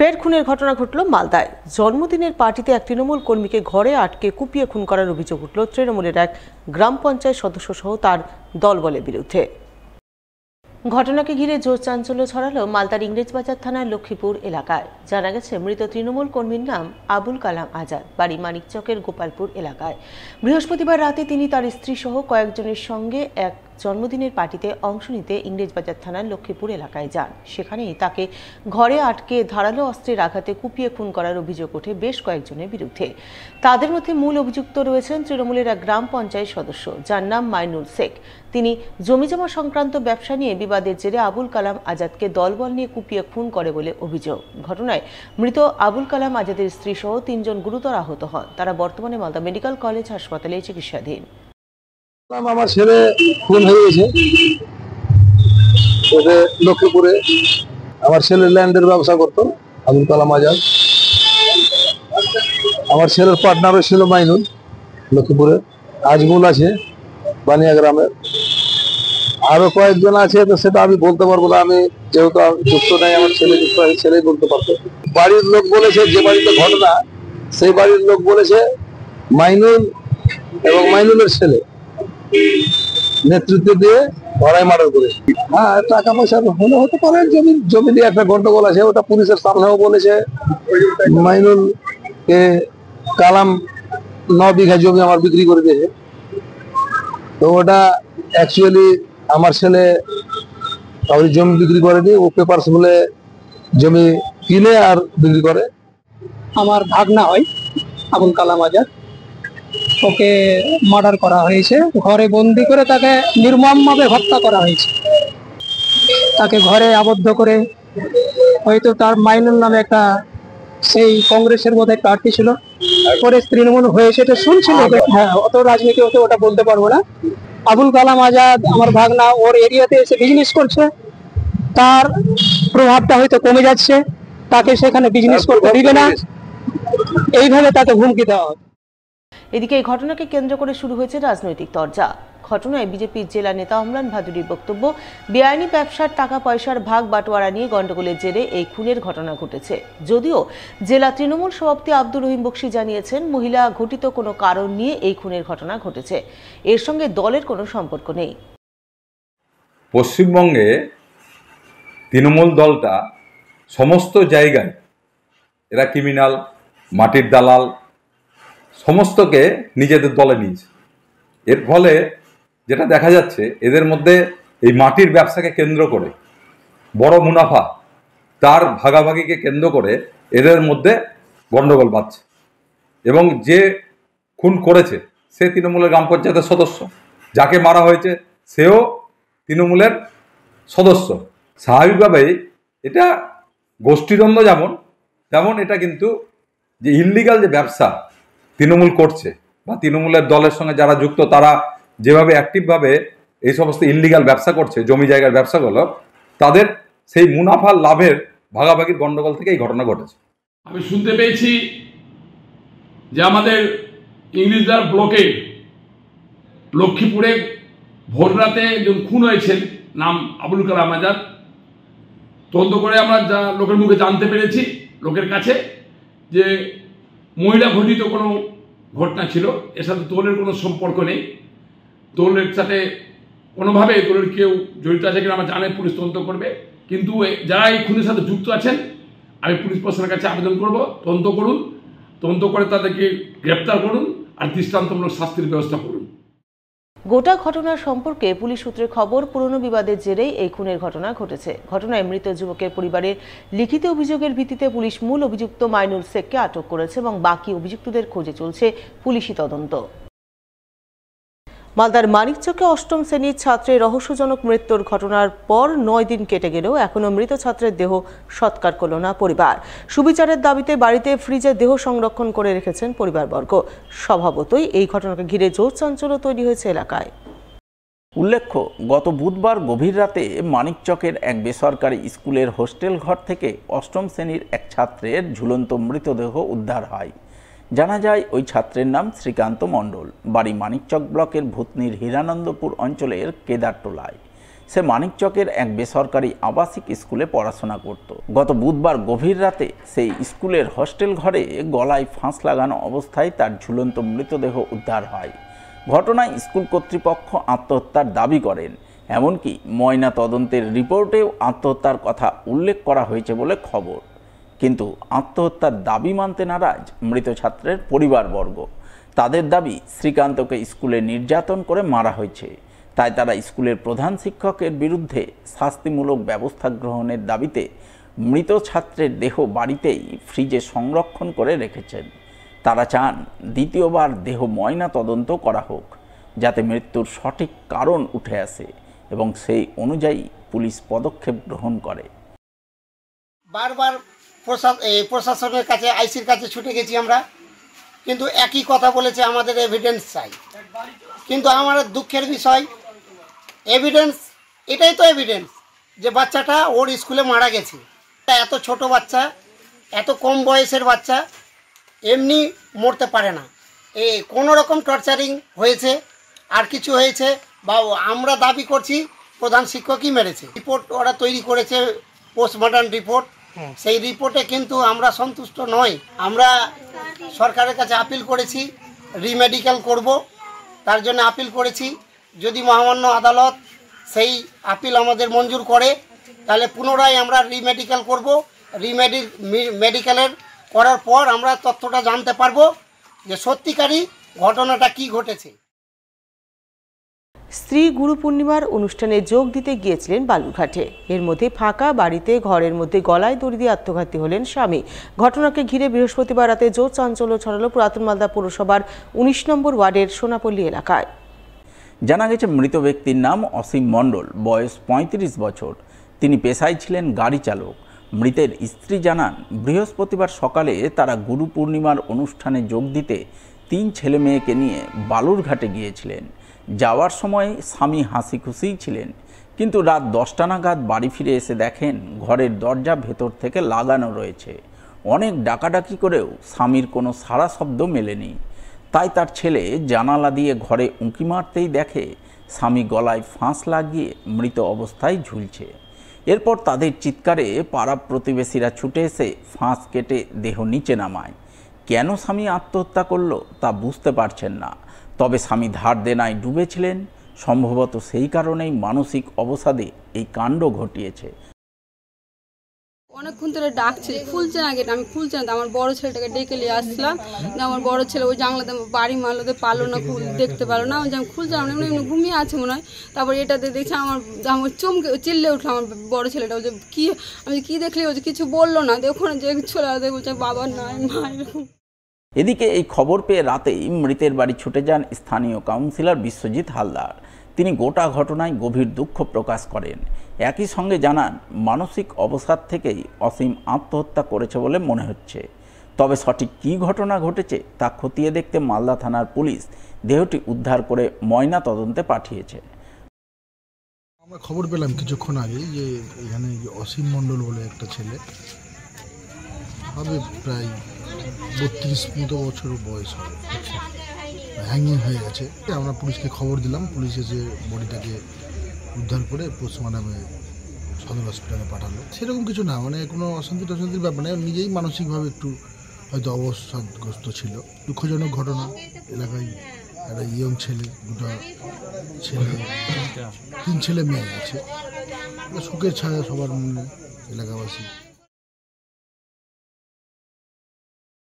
ফের খুনের ঘটনা ঘটল মালদায়। জন্মদিনের পার্টিতে এক তৃণমূল কর্মীকে ঘরে আটকে কুপিয়ে খুন করার অভিযোগ উঠল তৃণমূলের এক গ্রাম পঞ্চায়েত সদস্য সহ তার দলবলের বিরুদ্ধে। ঘটনাকে ঘিরে জোর চাঞ্চল্য ছড়ালো মালদার ইংরেজবাজার থানার লক্ষ্মীপুর এলাকায়। জানা গেছে, মৃত তৃণমূল কর্মীর নাম আবুল কালাম আজাদ, বাড়ি মানিকচকের গোপালপুর এলাকায়। বৃহস্পতিবার রাতে তিনি তার স্ত্রী সহ কয়েকজনের সঙ্গে এক জন্মদিনের পার্টিতে অংশ নিতে ইংরেজবাজার থানার লক্ষ্মীপুর এলাকায় যান। সেখানেই তাকে ঘরে আটকে ধারালো অস্ত্রের আঘাতে কুপিয়ে খুন করার অভিযোগ ওঠে বেশ কয়েকজনের বিরুদ্ধে। তাদের মধ্যে মূল অভিযুক্ত রয়েছেন তৃণমূলের এক গ্রাম পঞ্চায়েত সদস্য, যার নাম মাইনুল শেখ। তিনি জমিজমা সংক্রান্ত ব্যবসা নিয়ে বিবাদের জেরে আবুল কালাম আজাদকে দলবল নিয়ে কুপিয়ে খুন করে বলে অভিযোগ। ঘটনায় মৃত আবুল কালাম আজাদের স্ত্রী সহ ৩ জন গুরুতর আহত হন। তারা বর্তমানে মালদা মেডিকেল কলেজ হাসপাতালে চিকিৎসাধীন। আমার ছেলে খুন হয়ে গেছে লক্ষ্মীপুরে। আমার ছেলে ল্যান্ডের ব্যবসা করতো, আবুল কালাম আজাদ। আমার ছেলের পার্টনারও ছিল মাইনুল, লক্ষ্মীপুরে। আজমুল আছে বানিয়া গ্রামের, আরো কয়েকজন আছে, তো সেটা আমি বলতে পারবো না। আমি যেহেতু যুক্ত নাই, আমার ছেলে যুক্ত আছে, ছেলেই বলতে পারতো। বাড়ির লোক বলেছে, যে বাড়িতে ঘটনা সেই বাড়ির লোক বলেছে মাইনুল এবং মাইনুলের ছেলে নেতৃত্ব দিয়ে ধরাই মার্ডার করে। হ্যাঁ, টাকা পয়সা হলে হতে পারে, জমি দিয়ে একটা গন্ডগোল আছে, ওটা পুলিশের সামনেও বলেছে। মাইনুল কে কালাম 9 বিঘা জমি আমার বিক্রি করে দিয়েছে। তো ওটা অ্যাকচুয়ালি আমার ছেলে কাউরি জমি বিক্রি করেনি, ও পেপারস বলে জমি কিনে আর বিক্রি করে। আমার ভাগনা হয় আবুল কালাম আজাদ, ওকে মার্ডার করা হয়েছে। ঘরে বন্দি করে তাকে নির্মমভাবে হত্যা করা হয়েছে। তাকে ঘরে আবদ্ধ করে, হয়তো তার মাইনুল নামে একটা সেই কংগ্রেসের মধ্যে প্রার্থী ছিল, পরে তৃণমূল হয়েছে, এটা শুনছিল। হ্যাঁ, অত রাজনীতি হতে ওটা বলতে পারবো না। আবুল কালাম আজাদ আমার ভাগনা, ওর এরিয়াতে এসে বিজনেস করছে, তার প্রভাবটা হয়তো কমে যাচ্ছে, তাকে সেখানে বিজনেস করতে দিবে না, এইভাবে তাকে হুমকি দেওয়া হয়। এদিকে এই ঘটনাকে কেন্দ্র করে শুরু হয়েছে রাজনৈতিক তরজা। ঘটনায় বিজেপির জেলা নেতা অমলান ভাদুরীর বক্তব্য, বেআইনি ব্যবসার টাকা পয়সার ভাগ বাটোয়ারা নিয়ে গন্ডগোলের জেরে এই খুনের ঘটনা ঘটেছে। যদিও জেলা তৃণমূল সভাপতি আব্দুর রহিম বক্সী জানিয়েছেন, মহিলা ঘটিত কোনো কারণ নিয়ে এই খুনের ঘটনা ঘটেছে, এর সঙ্গে দলের কোনো সম্পর্ক নেই। পশ্চিমবঙ্গে তৃণমূল দলটা সমস্ত জায়গায় এরা ক্রিমিনাল, মাটির দালাল সমস্তকে নিজেদের দলে নিয়েছে। এর ফলে যেটা দেখা যাচ্ছে, এদের মধ্যে এই মাটির ব্যবসাকে কেন্দ্র করে বড় মুনাফা, তার ভাগাভাগিকে কেন্দ্র করে এদের মধ্যে গণ্ডগোল বাড়ছে। এবং যে খুন করেছে সে তৃণমূলের গ্রাম পঞ্চায়েতের সদস্য, যাকে মারা হয়েছে সেও তৃণমূলের সদস্য। স্বাভাবিকভাবেই এটা গোষ্ঠীদ্বন্দ্ব তেমন এটা কিন্তু যে ইললিগাল যে ব্যবসা তৃণমূল করছে, বা তৃণমূলের দলের সঙ্গে যারা যুক্ত, তারা যেভাবে অ্যাক্টিভভাবে এই সমস্ত ইললিগাল ব্যবসা করছে, জমি জায়গার ব্যবসাগুলো, তাদের সেই মুনাফার লাভের ভাগাভাগির গণ্ডগোল থেকে এই ঘটনা ঘটেছে। আমি শুনতে পেয়েছি যে আমাদের ইংরেজবাজার ব্লকে লক্ষ্মীপুরে ভোররাতে একজন খুন হয়েছেন, নাম আবুল কালাম আজাদ। তদন্ত করে আমরা যা লোকের মুখে জানতে পেরেছি, লোকের কাছে, যে মহিলা ঘটিত কোনো ঘটনা ছিল, এর সাথে দলের কোনো সম্পর্ক নেই। দলের সাথে কোনোভাবে দলের কেউ জড়িত আছে কিনা আমরা জানি, পুলিশ তদন্ত করবে। কিন্তু যারা এই খুনের সাথে যুক্ত আছেন, আমি পুলিশ প্রশাসনের কাছে আবেদন করব, তদন্ত করুন, তদন্ত করে তাদেরকে গ্রেপ্তার করুন আর দৃষ্টান্তমূলক শাস্তির ব্যবস্থা করুন। গোটা ঘটনার সম্পর্কে পুলিশ সূত্রে খবর, পুরনো বিবাদের জেরেই এই খুনের ঘটনা ঘটেছে। ঘটনায় মৃত যুবকের পরিবারের লিখিত অভিযোগের ভিত্তিতে পুলিশ মূল অভিযুক্ত মাইনুল শেখকে আটক করেছে এবং বাকি অভিযুক্তদের খোঁজে চলছে পুলিশি তদন্ত। মালদার মানিকচকে 8ম শ্রেণীর ছাত্রের রহস্যজনক মৃত্যুর ঘটনার পর 9 দিন কেটে গেলেও এখনও মৃত ছাত্রের দেহ সৎকার করল না পরিবার। সুবিচারের দাবিতে বাড়িতে ফ্রিজে দেহ সংরক্ষণ করে রেখেছেন পরিবারবর্গ। স্বভাবতই এই ঘটনাকে ঘিরে জোর চাঞ্চল্য তৈরি হয়েছে এলাকায়। উল্লেখ্য, গত বুধবার গভীর রাতে মানিকচকের এক বেসরকারি স্কুলের হোস্টেল ঘর থেকে 8ম শ্রেণীর এক ছাত্রের ঝুলন্ত মৃতদেহ উদ্ধার হয়। জানা যায়, ওই ছাত্রের নাম শ্রীকান্ত মণ্ডল, বাড়ি মানিকচক ব্লকের ভূতনির হীরানন্দপুর অঞ্চলের কেদারটোলায়। সে মানিকচকের এক বেসরকারি আবাসিক স্কুলে পড়াশোনা করত। গত বুধবার গভীর রাতে সেই স্কুলের হস্টেল ঘরে গলায় ফাঁস লাগানো অবস্থায় তার ঝুলন্ত মৃতদেহ উদ্ধার হয়। ঘটনায় স্কুল কর্তৃপক্ষ আত্মহত্যার দাবি করেন। এমনকি ময়না তদন্তের রিপোর্টেও আত্মহত্যার কথা উল্লেখ করা হয়েছে বলে খবর। কিন্তু আত্মহত্যার দাবি মানতে নারাজ মৃত ছাত্রের পরিবারবর্গ। তাদের দাবি শ্রীকান্তকে স্কুলে নির্যাতন করে মারা হয়েছে, তাই তারা স্কুলের প্রধান শিক্ষকের বিরুদ্ধে শাস্তিমূলক ব্যবস্থা গ্রহণের দাবিতে মৃত ছাত্রের দেহ বাড়িতেই ফ্রিজে সংরক্ষণ করে রেখেছেন। তারা চান দ্বিতীয়বার দেহ ময়না তদন্ত করা হোক, যাতে মৃত্যুর সঠিক কারণ উঠে আসে এবং সেই অনুযায়ী পুলিশ পদক্ষেপ গ্রহণ করে। বারবার প্রশাসনের কাছে, আইসির কাছে ছুটে গেছি আমরা, কিন্তু একই কথা বলেছে আমাদের এভিডেন্স চাই। কিন্তু আমার দুঃখের বিষয়, এভিডেন্স, এটাই তো এভিডেন্স যে বাচ্চাটা ওর স্কুলে মারা গেছে। এত ছোট বাচ্চা, এত কম বয়সের বাচ্চা এমনি মরতে পারে না। কোনো রকম টর্চারিং হয়েছে, আর কিছু হয়েছে, বা আমরা দাবি করছি প্রধান শিক্ষকই মেরেছে। রিপোর্ট ওরা তৈরি করেছে, পোস্টমর্টম রিপোর্ট, সেই রিপোর্টে কিন্তু আমরা সন্তুষ্ট নই। আমরা সরকারের কাছে আপিল করেছি, রিমেডিকেল করব, তার জন্য আপিল করেছি। যদি মহামান্য আদালত সেই আপিল আমাদের মঞ্জুর করে, তাহলে পুনরায় আমরা রিমেডিকেল করব। মেডিকেলের করার পর আমরা তথ্যটা জানতে পারবো যে সত্যিকারই ঘটনাটা কি ঘটেছে। স্ত্রী গুরু পূর্ণিমার অনুষ্ঠানে যোগ দিতে গিয়েছিলেন বালুরঘাটে। এর মধ্যে ফাঁকা বাড়িতে ঘরের মধ্যে গলায় দড়ি দিয়ে আত্মঘাতী হলেন স্বামী। ঘটনাকে ঘিরে বৃহস্পতিবার রাতে জোর চাঞ্চল্য ছড়ালো পুরাতন মালদা পৌরসভার 19 নম্বর ওয়ার্ডের সোনাপল্লী এলাকায়। জানা গেছে মৃত ব্যক্তির নাম অসীম মণ্ডল, বয়স 35 বছর। তিনি পেশায় ছিলেন গাড়ি চালক। মৃতের স্ত্রী জানান, বৃহস্পতিবার সকালে তারা গুরু পূর্ণিমার অনুষ্ঠানে যোগ দিতে 3 ছেলে মেয়েকে নিয়ে বালুরঘাটে গিয়েছিলেন। যাওয়ার সময় স্বামী হাসি খুশিই ছিলেন, কিন্তু রাত 10টা নাগাদ বাড়ি ফিরে এসে দেখেন ঘরের দরজা ভেতর থেকে লাগানো রয়েছে। অনেক ডাকাডাকি করেও স্বামীর কোনো সাড়া শব্দ মেলেনি। তাই তার ছেলে জানালা দিয়ে ঘরে উঁকি মারতেই দেখে স্বামী গলায় ফাঁস লাগিয়ে মৃত অবস্থায় ঝুলছে। এরপর তাদের চিৎকারে পাড়া প্রতিবেশীরা ছুটে এসে ফাঁস কেটে দেহ নিচে নামায়। কেন স্বামী আত্মহত্যা করলো তা বুঝতে পারছেন না, তবে স্বামী ধার দেনায় ডুবেছিলেন। সম্ভবত সেই কারণেই মানসিক অবসাদে এই কাণ্ড ঘটিয়েছে। অনেকক্ষণ ধরে ডাকছে, খুলছে না গেট। আমি খুলছে না, আমার বড় ছেলেটাকে ডেকে নিয়ে আসলাম। আমার বড় ছেলে ওই জানলাতে বাড়ি মারলোতে পারলো না, দেখতে পারলো না। আমি খুলছে না, এমনি ঘুমিয়ে আছে মনে হয়। তারপর এটাতে দেখছি আমার চমকে চিল্লে উঠলো আমার বড় ছেলেটা। বলছে কি, আমি কি দেখলি? বলছে কিছু বললো না। দেখো না যে ছোলা বলছে বাবা নাই মা। এদিকে এই খবর পেয়ে রাতেই মৃতের বাড়ি ছুটে যান স্থানীয় কাউন্সিলর বিশ্বজিৎ হালদার। তিনি গোটা ঘটনায় গভীর দুঃখ প্রকাশ করেন। একই সঙ্গে জানান, মানসিক অবসাদ থেকেই অসীম আত্মহত্যা করেছে বলে মনে হচ্ছে। তবে সঠিক কী ঘটনা ঘটেছে তা খতিয়ে দেখতে মালদা থানার পুলিশ দেহটি উদ্ধার করে ময়না তদন্তে পাঠিয়েছে। আমরা খবর পেলাম কিছুক্ষণ আগে যে এখানে অসীম মণ্ডল বলে একটা ছেলে, হবে প্রায় 32 মতো বছর বয়স হবে, হ্যাঙ্গিং হয়ে গেছে। আমরা পুলিশকে খবর দিলাম, পুলিশ এসে বডিটাকে উদ্ধার করে পোস্টমর্টমে সদর হসপিটালে পাঠালো। সেরকম কিছু না, মানে কোনো অশান্তির ব্যাপার নেই, নিজেই মানসিকভাবে একটু হয়তো অবসাদগ্রস্ত ছিল। দুঃখজনক ঘটনা। এলাকায় একটা ইয়ং ছেলে, 3 ছেলে মেয়ে আছে, শোকের ছায়া সবার মনে এলাকাবাসী।